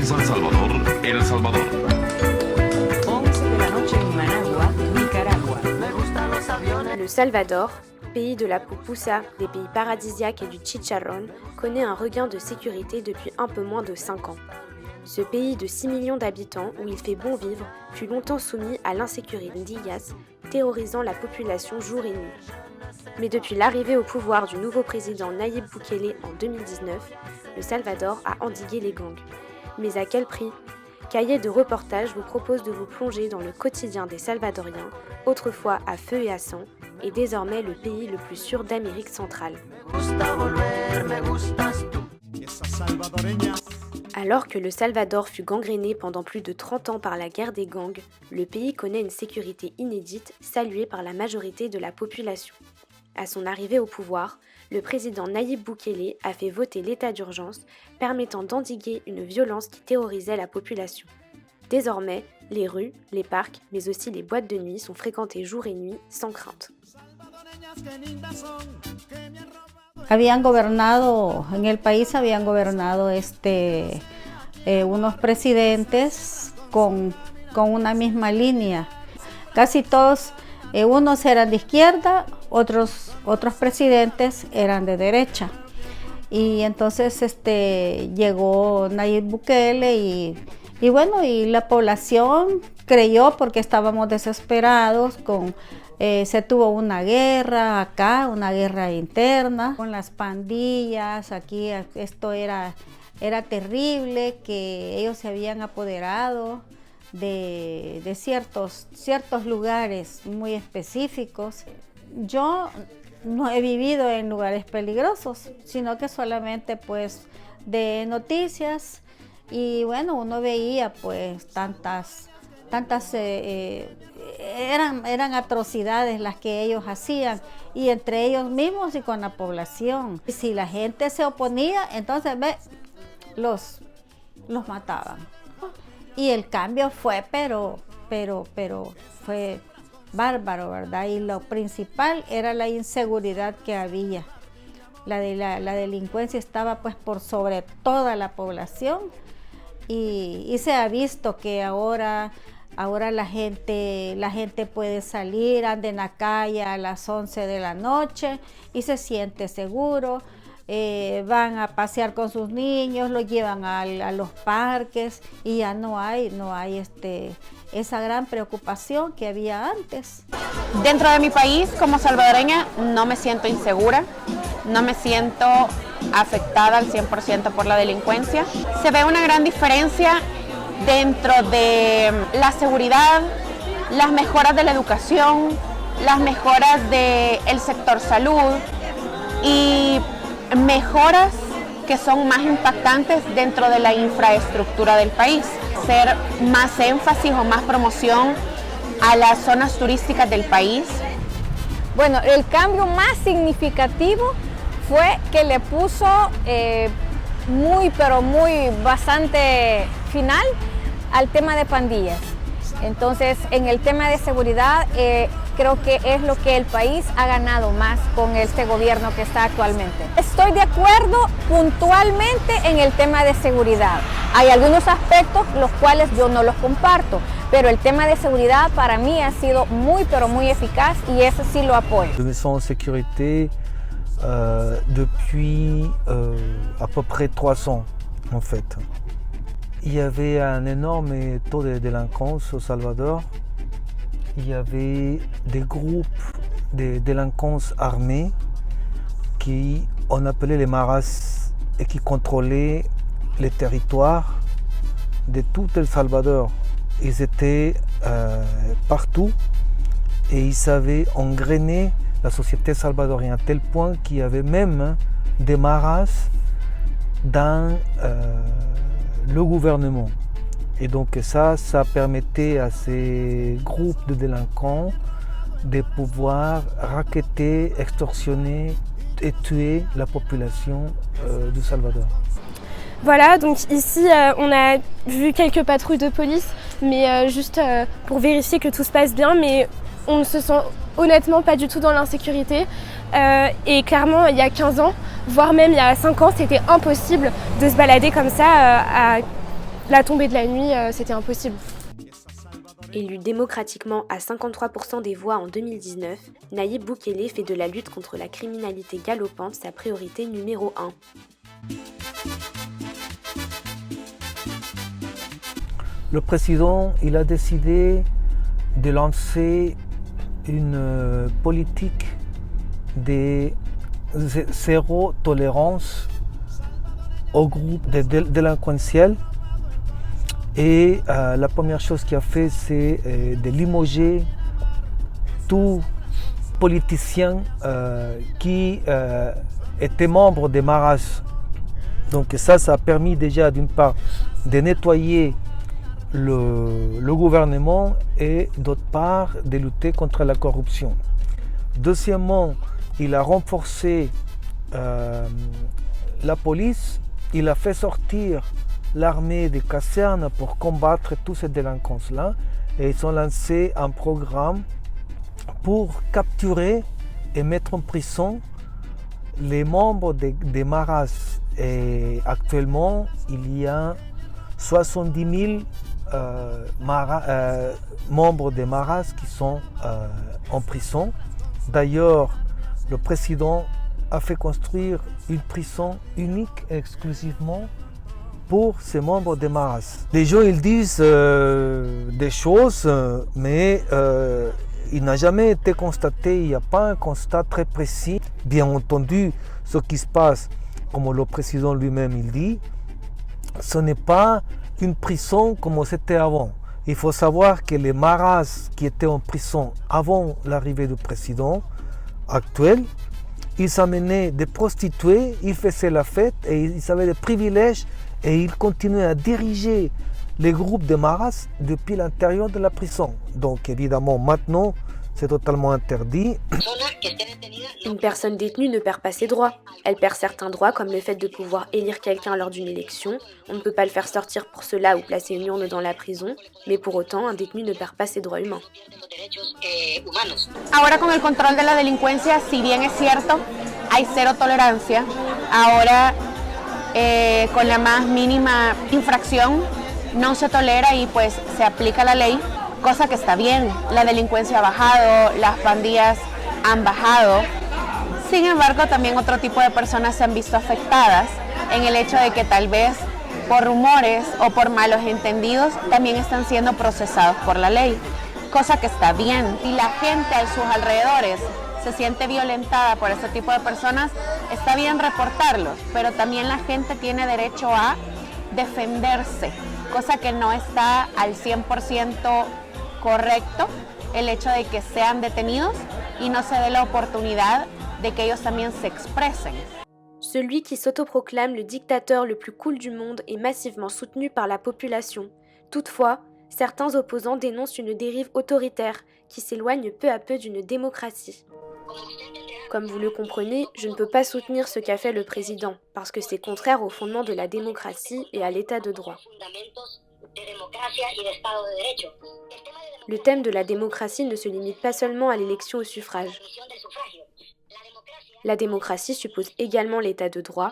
San Salvador, El Salvador. 11 de la noche en Managua, Nicaragua. Me gustan los aviones. Le Salvador, pays de la pupusa, des pays paradisiaques et du chicharrón, connaît un regain de sécurité depuis un peu moins de 5 ans. Ce pays de 6 millions d'habitants, où il fait bon vivre, fut longtemps soumis à l'insécurité d'Illas, terrorisant la population jour et nuit. Mais depuis l'arrivée au pouvoir du nouveau président Nayib Bukele en 2019, le Salvador a endigué les gangs. Mais à quel prix ? Cahiers de reportage vous propose de vous plonger dans le quotidien des Salvadoriens, autrefois à feu et à sang, et désormais le pays le plus sûr d'Amérique centrale. Alors que le Salvador fut gangréné pendant plus de 30 ans par la guerre des gangs, le pays connaît une sécurité inédite, saluée par la majorité de la population. À son arrivée au pouvoir, le président Nayib Bukele a fait voter l'état d'urgence, permettant d'endiguer une violence qui terrorisait la population. Désormais, les rues, les parcs, mais aussi les boîtes de nuit sont fréquentées jour et nuit sans crainte. Habían gobernado, en el país habían gobernado unos presidentes con una misma línea. Casi todos, unos eran de izquierda, otros presidentes eran de derecha. Y entonces llegó Nayib Bukele y la población creyó, porque estábamos desesperados se tuvo una guerra acá, una guerra interna con las pandillas. Aquí esto era terrible, que ellos se habían apoderado de ciertos lugares muy específicos. Yo no he vivido en lugares peligrosos, sino que solamente pues de noticias, y bueno, uno veía pues tantas eran atrocidades las que ellos hacían, y entre ellos mismos y con la población. Si la gente se oponía, entonces los mataban. Y el cambio fue, pero fue bárbaro, ¿verdad? Y lo principal era la inseguridad que había. La delincuencia estaba pues por sobre toda la población, y se ha visto que ahora la gente puede salir, anda en la calle a las 11 de la noche y se siente seguro. Van a pasear con sus niños, los llevan a los parques, y ya no hay esa gran preocupación que había antes. Dentro de mi país, como salvadoreña, no me siento insegura, no me siento afectada al 100% por la delincuencia. Se ve una gran diferencia dentro de la seguridad, las mejoras de la educación, las mejoras del sector salud y mejoras que son más impactantes dentro de la infraestructura del país. Hacer más énfasis o más promoción a las zonas turísticas del país. Bueno, el cambio más significativo fue que le puso bastante final al tema de pandillas. Entonces, en el tema de seguridad, creo que es lo que el país ha ganado más con este gobierno que está actualmente. Estoy de acuerdo puntualmente en el tema de seguridad. Hay algunos aspectos los cuales yo no los comparto, pero el tema de seguridad para mí ha sido muy eficaz, y eso sí lo apoyo. Je me sens en sécurité depuis à peu près 3 ans en fait. Il y avait un énorme taux de délinquance au Salvador. Il y avait des groupes de délinquance armés qu'on appelait les maras, et qui contrôlaient les territoires de tout El Salvador. Ils étaient partout, et ils avaient engrainé la société salvadorienne à tel point qu'il y avait même des maras dans le gouvernement. Et donc ça permettait à ces groupes de délinquants de pouvoir racketter, extorsionner et tuer la population du Salvador. Voilà, donc ici on a vu quelques patrouilles de police, mais juste pour vérifier que tout se passe bien, mais on ne se sent honnêtement pas du tout dans l'insécurité. Et clairement, il y a 15 ans, voire même il y a 5 ans, c'était impossible de se balader comme ça la tombée de la nuit, c'était impossible. Élu démocratiquement à 53% des voix en 2019, Nayib Bukele fait de la lutte contre la criminalité galopante sa priorité numéro 1. Le président, il a décidé de lancer une politique de zéro tolérance au groupe délinquentiel. Et la première chose qu'il a fait, c'est de limoger tout politicien qui était membre des Maras. Donc ça a permis déjà d'une part de nettoyer le gouvernement et d'autre part de lutter contre la corruption. Deuxièmement, il a renforcé la police, il a fait sortir l'armée des casernes pour combattre toutes ces délinquances-là et ils ont lancé un programme pour capturer et mettre en prison les membres des Maras. Et actuellement, il y a 70 000 membres des Maras qui sont en prison. D'ailleurs, le président a fait construire une prison unique exclusivement pour ces membres des Maras. Les gens ils disent des choses, mais il n'a jamais été constaté, il n'y a pas un constat très précis. Bien entendu, ce qui se passe, comme le président lui-même il dit, ce n'est pas une prison comme c'était avant. Il faut savoir que les Maras qui étaient en prison avant l'arrivée du président actuel, ils amenaient des prostituées, ils faisaient la fête et ils avaient des privilèges et ils continuaient à diriger les groupes de Maras depuis l'intérieur de la prison. Donc évidemment maintenant c'est totalement interdit. Une personne détenue ne perd pas ses droits. Elle perd certains droits comme le fait de pouvoir élire quelqu'un lors d'une élection. On ne peut pas le faire sortir pour cela ou placer une urne dans la prison, mais pour autant un détenu ne perd pas ses droits humains. Ahora con el control de la delincuencia, si bien es cierto, hay cero tolerancia, ahora con la más mínima infracción no se tolera y pues se aplica la ley, cosa que está bien. La delincuencia ha bajado, las pandillas han bajado. Sin embargo, también otro tipo de personas se han visto afectadas en el hecho de que tal vez por rumores o por malos entendidos también están siendo procesados por la ley, cosa que está bien. Si la gente a sus alrededores se siente violentada por este tipo de personas, está bien reportarlos, pero también la gente tiene derecho a defenderse, cosa que no está al 100% correcto, el hecho de que sean detenidos y no se dé la oportunidad de que ellos también se expresen. Celui qui s'autoproclame le dictateur le plus cool du monde est massivement soutenu par la population. Toutefois, certains opposants dénoncent une dérive autoritaire qui s'éloigne peu à peu d'une démocratie. Comme vous le comprenez, je ne peux pas soutenir ce qu'a fait le président, parce que c'est contraire aux fondements de la démocratie et à l'état de droit. Le thème de la démocratie ne se limite pas seulement à l'élection au suffrage. La démocratie suppose également l'état de droit,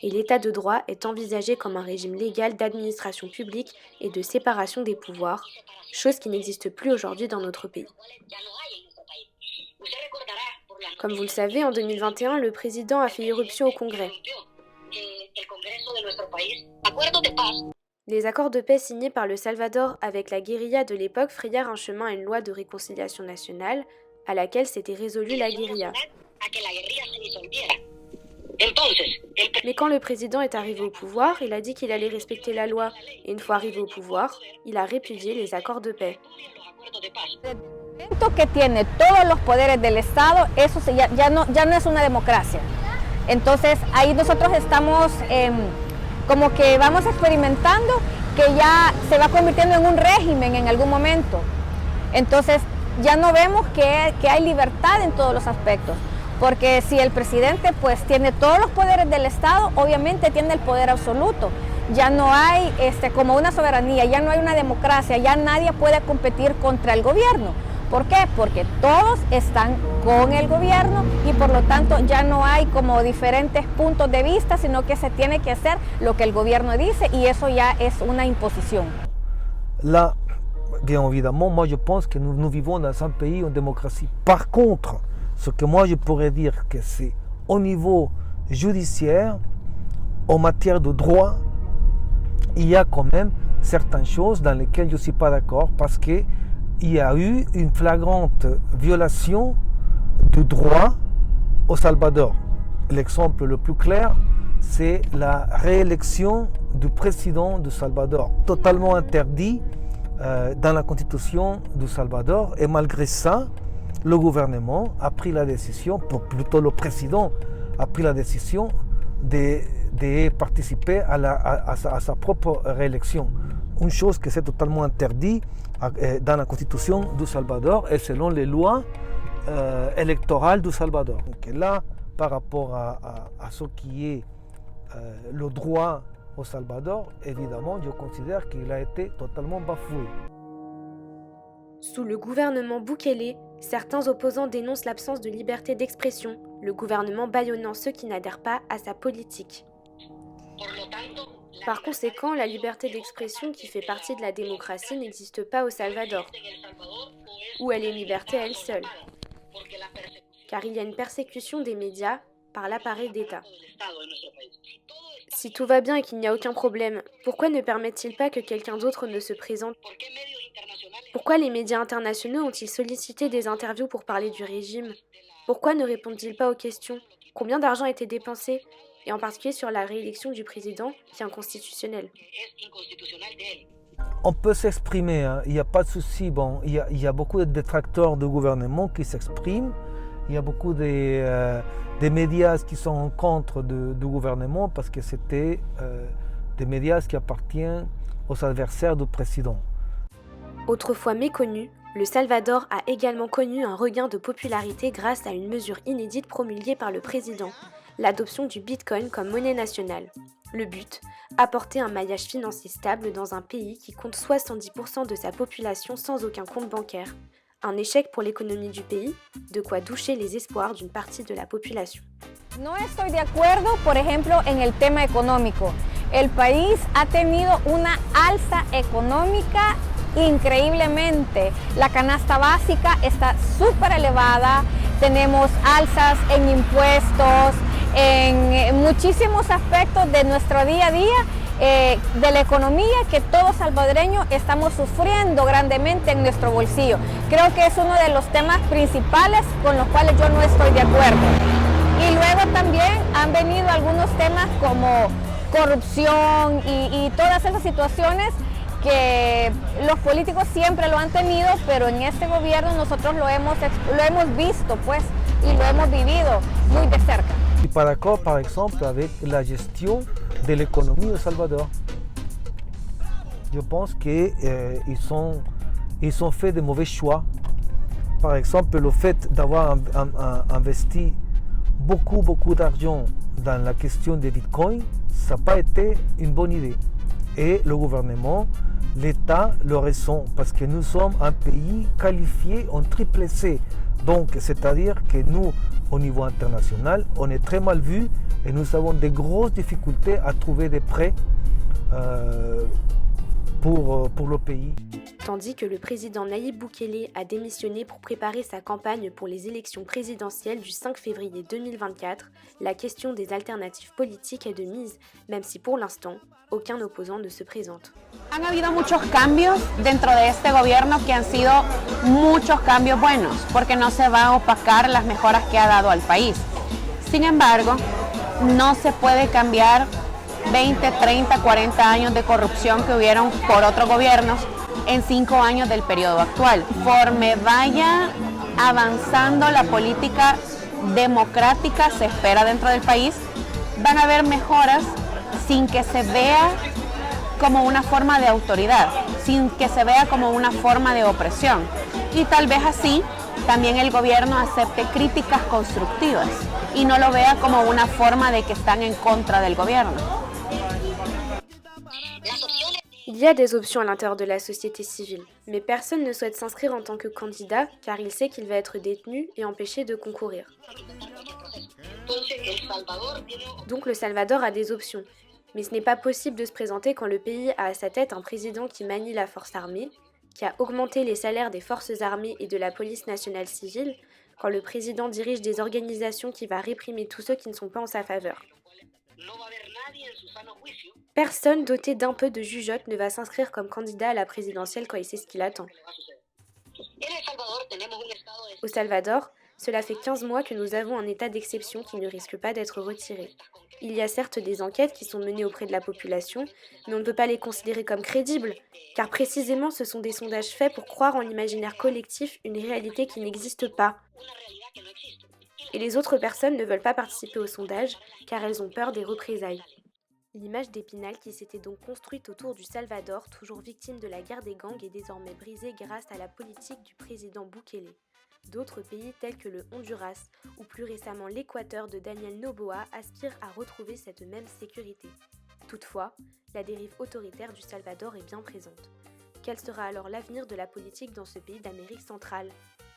et l'état de droit est envisagé comme un régime légal d'administration publique et de séparation des pouvoirs, chose qui n'existe plus aujourd'hui dans notre pays. Comme vous le savez, en 2021, le président a fait irruption au Congrès. Les accords de paix signés par le Salvador avec la guérilla de l'époque frayèrent un chemin à une loi de réconciliation nationale à laquelle s'était résolue la guérilla. Mais quand le président est arrivé au pouvoir, il a dit qu'il allait respecter la loi. Et une fois arrivé au pouvoir, il a répudié les accords de paix. Que tiene todos los poderes del Estado, eso ya no es una democracia. Entonces ahí nosotros estamos como que vamos experimentando que ya se va convirtiendo en un régimen en algún momento. Entonces ya no vemos que hay libertad en todos los aspectos. Porque si el presidente pues tiene todos los poderes del Estado, obviamente tiene el poder absoluto. Ya no hay como una soberanía, ya no hay una democracia, ya nadie puede competir contra el gobierno. ¿Por qué? Porque todos están con el gobierno y por lo tanto ya no hay como diferentes puntos de vista, sino que se tiene que hacer lo que el gobierno dice y eso ya es una imposición. Là, bien évidemment, moi je pense que nous vivons dans un pays en démocratie. Par contre, ce que moi je pourrais dire que c'est au niveau judiciaire, en matière de droit, il y a quand même certaines choses dans lesquelles je ne suis pas d'accord parce qu'il y a eu une flagrante violation du droit au Salvador. L'exemple le plus clair, c'est la réélection du président du Salvador, totalement interdit dans la constitution du Salvador. Et malgré ça, le gouvernement a pris la décision, plutôt le président a pris la décision de participer à sa propre réélection. Une chose que c'est totalement interdit dans la constitution du Salvador et selon les lois électorales du Salvador. Donc là, par rapport à ce qui est le droit au Salvador, évidemment, je considère qu'il a été totalement bafoué. Sous le gouvernement Bukele, certains opposants dénoncent l'absence de liberté d'expression, le gouvernement bâillonnant ceux qui n'adhèrent pas à sa politique. Par conséquent, la liberté d'expression qui fait partie de la démocratie n'existe pas au Salvador, où elle est une liberté à elle seule, car il y a une persécution des médias par l'appareil d'État. Si tout va bien et qu'il n'y a aucun problème, pourquoi ne permettent-ils pas que quelqu'un d'autre ne se présente? Pourquoi les médias internationaux ont-ils sollicité des interviews pour parler du régime? Pourquoi ne répondent-ils pas aux questions? Combien d'argent a été dépensé? Et en particulier sur la réélection du président, qui est inconstitutionnelle. On peut s'exprimer, hein. Il n'y a pas de souci. Bon, il y a beaucoup de détracteurs du gouvernement qui s'expriment. Il y a beaucoup de médias qui sont en contre du gouvernement parce que c'était des médias qui appartiennent aux adversaires du président. Autrefois méconnu, le Salvador a également connu un regain de popularité grâce à une mesure inédite promulguée par le président, l'adoption du Bitcoin comme monnaie nationale. Le but, apporter un maillage financier stable dans un pays qui compte 70% de sa population sans aucun compte bancaire. Un échec pour l'économie du pays, de quoi doucher les espoirs d'une partie de la population. No estoy de acuerdo, por ejemplo, en el tema económico. El país ha tenido una alza económica increíblemente. La canasta básica está súper elevada, tenemos alzas en impuestos, en muchísimos aspectos de nuestro día a día, de la economía que todos salvadoreños estamos sufriendo grandemente en nuestro bolsillo. Creo que es uno de los temas principales con los cuales yo no estoy de acuerdo. Y luego también han venido algunos temas como corrupción y todas esas situaciones que los políticos siempre lo han tenido, pero en este gobierno nosotros lo hemos visto pues, y lo hemos vivido muy de cerca. Je ne suis pas d'accord, par exemple, avec la gestion de l'économie au Salvador. Je pense qu'ils ont fait de mauvais choix. Par exemple, le fait d'avoir investi beaucoup d'argent dans la question des bitcoins, ça n'a pas été une bonne idée. Et le gouvernement, l'État le ressent parce que nous sommes un pays qualifié en triple C. Donc, c'est-à-dire que nous, au niveau international, on est très mal vu et nous avons de grosses difficultés à trouver des prêts pour le pays. Tandis que le président Nayib Bukele a démissionné pour préparer sa campagne pour les élections présidentielles du 5 février 2024, la question des alternatives politiques est de mise, même si pour l'instant, aucun opposant ne se présente. Han habido muchos cambios dentro de este gobierno que han sido muchos cambios buenos, porque no se va a opacar las mejoras que ha dado al país. Sin embargo, no se puede cambiar 20, 30, 40 años de corrupción que hubieron por otros gobiernos en 5 años del periodo actual. Conforme vaya avanzando la política democrática, se espera dentro del país, van a haber mejoras sin que se vea como una forma de autoridad, sin que se vea como una forma de opresión. Y tal vez así también el gobierno acepte críticas constructivas y no lo vea como una forma de que están en contra del gobierno. Il y a des options à l'intérieur de la société civile, mais personne ne souhaite s'inscrire en tant que candidat car il sait qu'il va être détenu et empêché de concourir. Donc le Salvador a des options, mais ce n'est pas possible de se présenter quand le pays a à sa tête un président qui manie la force armée, qui a augmenté les salaires des forces armées et de la police nationale civile, quand le président dirige des organisations qui va réprimer tous ceux qui ne sont pas en sa faveur. Personne doté d'un peu de jugeote ne va s'inscrire comme candidat à la présidentielle quand il sait ce qu'il attend. Au Salvador, cela fait 15 mois que nous avons un état d'exception qui ne risque pas d'être retiré. Il y a certes des enquêtes qui sont menées auprès de la population, mais on ne peut pas les considérer comme crédibles, car précisément ce sont des sondages faits pour croire en l'imaginaire collectif une réalité qui n'existe pas. Et les autres personnes ne veulent pas participer au sondage, car elles ont peur des représailles. L'image d'Épinal qui s'était donc construite autour du Salvador, toujours victime de la guerre des gangs, est désormais brisée grâce à la politique du président Bukele. D'autres pays tels que le Honduras ou plus récemment l'Équateur de Daniel Noboa aspirent à retrouver cette même sécurité. Toutefois, la dérive autoritaire du Salvador est bien présente. Quel sera alors l'avenir de la politique dans ce pays d'Amérique centrale ?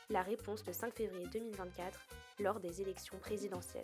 La réponse le 5 février 2024, lors des élections présidentielles.